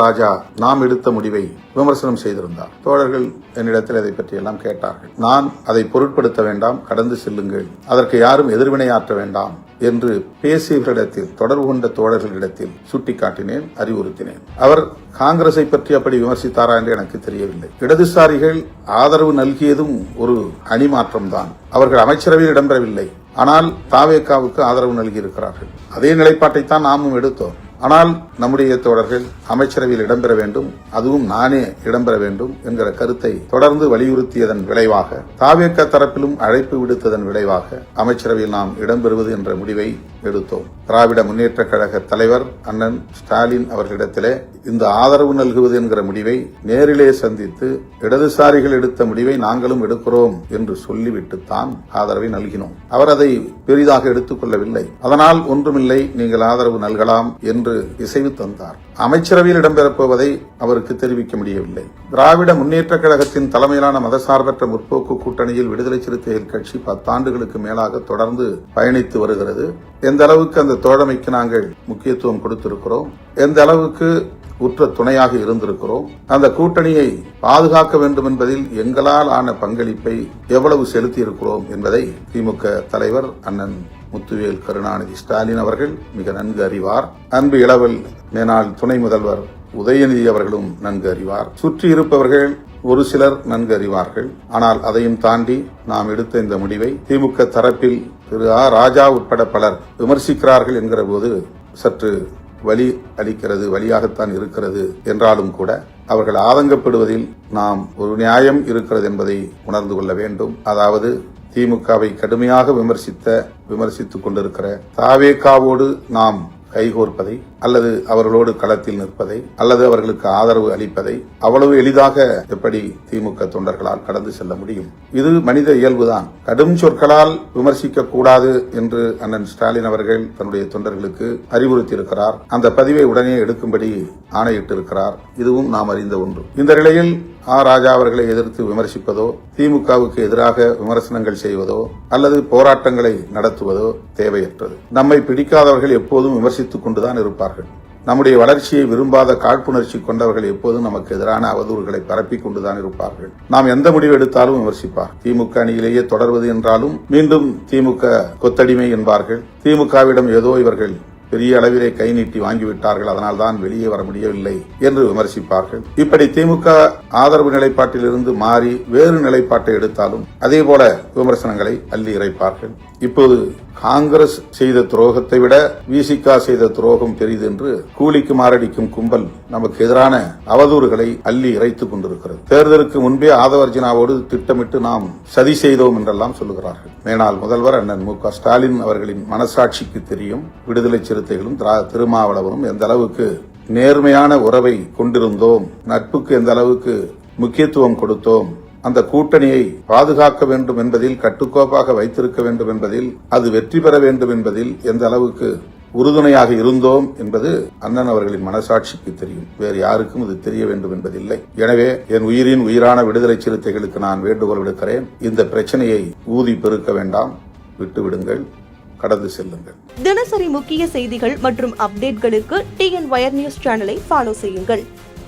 ராஜா நாம் எடுத்த முடிவை விமர்சனம் செய்திருந்தார். தோழர்கள் என்னிடத்தில் அதை பற்றி எல்லாம் கேட்டார்கள். நான் அதை பொருட்படுத்த வேண்டாம், கடந்து செல்லுங்கள், அதற்கு யாரும் எதிர்வினையாற்ற வேண்டாம் என்று பேசியவர்களிடத்தில், தொடர்பு கொண்ட தோழர்களிடத்தில் சுட்டிக்காட்டினேன், அறிவுறுத்தினேன். அவர் காங்கிரஸை பற்றி அப்படி விமர்சித்தாரா என்று எனக்கு தெரியவில்லை. இடதுசாரிகள் ஆதரவு நல்கியதும் ஒரு அணிமாற்றம்தான். அவர்கள் அமைச்சரவையில் இடம்பெறவில்லை, ஆனால் தாவேகாவுக்கு ஆதரவு நல்கியிருக்கிறார்கள். அதே நிலைப்பாட்டைத்தான் நாமும் எடுத்தோம். ஆனால் நம்முடைய தோழர்கள் அமைச்சரவையில் இடம்பெற வேண்டும், அதுவும் நானே இடம்பெற வேண்டும் என்கிற கருத்தை தொடர்ந்து வலியுறுத்தியதன் விளைவாக, தாவேகா தரப்பிலும் அழைப்பு விடுத்ததன் விளைவாக அமைச்சரவையில் நாம் இடம்பெறுவது என்ற முடிவை எடுத்தோம். திராவிட முன்னேற்ற கழக தலைவர் அண்ணன் ஸ்டாலின் அவர்களிடத்திலே இந்த ஆதரவு நல்குவது என்கிற முடிவை நேரிலே சந்தித்து, இடதுசாரிகள் எடுத்த முடிவை நாங்களும் எடுக்கிறோம் என்று சொல்லிவிட்டுத்தான் ஆதரவை நல்கினோம். அவர் அதை பெரிதாக எடுத்துக் கொள்ளவில்லை. அதனால் ஒன்றுமில்லை, நீங்கள் ஆதரவு நல்கலாம் என்று இசைவு தந்தார். அமைச்சரவையில் இடம்பெறப் போவதை அவருக்கு தெரிவிக்க முடியவில்லை. திராவிட முன்னேற்ற கழகத்தின் தலைமையிலான மதசார்பற்ற முற்போக்கு கூட்டணியில் விடுதலை சிறுத்தைகள் கட்சி 10 ஆண்டுகளுக்கு மேலாக தொடர்ந்து பயணித்து வருகிறது. எந்த அளவுக்கு அந்த தோழமைக்கு நாங்கள் முக்கியத்துவம் கொடுத்திருக்கிறோம், எந்த அளவுக்கு உற்ற துணையாக இருந்திருக்கிறோம், அந்த கூட்டணியை பாதுகாக்க வேண்டும் என்பதில் எங்களால் ஆன பங்களிப்பை எவ்வளவு செலுத்தி இருக்கிறோம் என்பதை திமுக தலைவர் அண்ணன் முத்துவேல் கருணாநிதி ஸ்டாலின் அவர்கள் மிக நன்கு அறிவார். அன்பு இளவல் மேனாள் துணை முதல்வர் உதயநிதி அவர்களும் நன்கு அறிவார். சுற்றி இருப்பவர்கள் ஒரு சிலர் நன்கு அறிவார்கள். ஆனால் அதையும் தாண்டி நாம் எடுத்த இந்த முடிவை திமுக தரப்பில் திரு ராஜா உட்பட பலர் விமர்சிக்கிறார்கள் என்கிற போது சற்று வலி அளிக்கிறது, வலியாகத்தான் இருக்கிறது. என்றாலும் கூட அவர்கள் ஆதங்கப்படுவதில் நாம் ஒரு நியாயம் இருக்கிறது என்பதை உணர்ந்து கொள்ள வேண்டும். அதாவது திமுகவை கடுமையாக விமர்சித்துக் கொண்டிருக்கிற தாவேகாவோடு நாம் கைகோர்ப்பதை, அல்லது அவர்களோடு களத்தில் நிற்பதை, அல்லது அவர்களுக்கு ஆதரவு அளிப்பதை அவ்வளவு எளிதாக எப்படி திமுக தொண்டர்களால் கடந்து செல்ல முடியும்? இது மனித இயல்புதான். கடும் சொற்களால் விமர்சிக்க கூடாது என்று அண்ணன் ஸ்டாலின் அவர்கள் தன்னுடைய தொண்டர்களுக்கு அறிவுறுத்தியிருக்கிறார். அந்த பதிவை உடனே எடுக்கும்படி ஆணையிட்டிருக்கிறார். இதுவும் நாம் அறிந்த ஒன்று. இந்த நிலையில் ராஜா அவர்களை எதிர்த்து விமர்சிப்பதோ, திமுகவுக்கு எதிராக விமர்சனங்கள் செய்வதோ, அல்லது போராட்டங்களை நடத்துவதோ தேவையற்றது. நம்மை பிடிக்காதவர்கள் எப்போதும் விமர்சித்துக் கொண்டுதான் இருப்பார்கள். நம்முடைய வளர்ச்சியை விரும்பாத காழ்ப்புணர்ச்சி கொண்டவர்கள் எப்போதும் நமக்கு எதிரான அவதூறுகளை பரப்பிக் கொண்டுதான் இருப்பார்கள். நாம் எந்த முடிவு எடுத்தாலும் விமர்சிப்பார். திமுக அணியிலேயே தொடர்வது என்றாலும் மீண்டும் திமுக கொத்தடிமை என்பார்கள். திமுகவிடம் ஏதோ இவர்கள் பெரிய அளவிலே கை நீட்டி வாங்கிவிட்டார்கள், அதனால் தான் வெளியே வர முடியவில்லை என்று விமர்சிப்பார்கள். இப்படி திமுக ஆதரவு நிலைப்பாட்டில் இருந்து மாறி வேறு நிலைப்பாட்டை எடுத்தாலும் அதே போல விமர்சனங்களை அள்ளி இறைப்பார்கள். இப்போது காங்கிரஸ் செய்த துரோகத்தை விட விசிகா செய்த துரோகம் பெரிது என்று கூலிக்கு மாரடிக்கும் கும்பல் நமக்கு எதிரான அவதூறுகளை அள்ளி இறைத்துக் கொண்டிருக்கிறது. தேர்தலுக்கு முன்பே ஆதவர்ஜினாவோடு திட்டமிட்டு நாம் சதி செய்தோம் என்றெல்லாம் சொல்லுகிறார்கள். மேனாள் முதல்வர் அண்ணன் மு.க. ஸ்டாலின் அவர்களின் மனசாட்சிக்கு தெரியும், விடுதலை சிறுத்தைகளும் திருமாவளவனும் எந்த அளவுக்கு நேர்மையான உறவை கொண்டிருந்தோம், நட்புக்கு எந்த அளவுக்கு முக்கியத்துவம் கொடுத்தோம், அந்த கூட்டணியை பாதுகாக்க வேண்டும் என்பதில், கட்டுக்கோப்பாக வைத்திருக்க வேண்டும் என்பதில், அது வெற்றி பெற வேண்டும் என்பதில் எந்த அளவுக்கு உறுதுணையாக இருந்தோம் என்பது அண்ணன் அவர்களின் மனசாட்சிக்கு தெரியும். வேறு யாருக்கும் இது தெரிய வேண்டும் என்பதில்லை. எனவே என் உயிரின் உயிரான விடுதலை சிறுத்தைகளுக்கு நான் வேண்டுகோள் விடுக்கிறேன். இந்த பிரச்சனையை ஊதி பெருக்க வேண்டாம், விட்டுவிடுங்கள், கடந்து செல்லுங்கள். தினசரி முக்கிய செய்திகள் மற்றும் அப்டேட்களுக்கு TN Wire News சேனலை ஃபாலோ செய்யுங்கள்.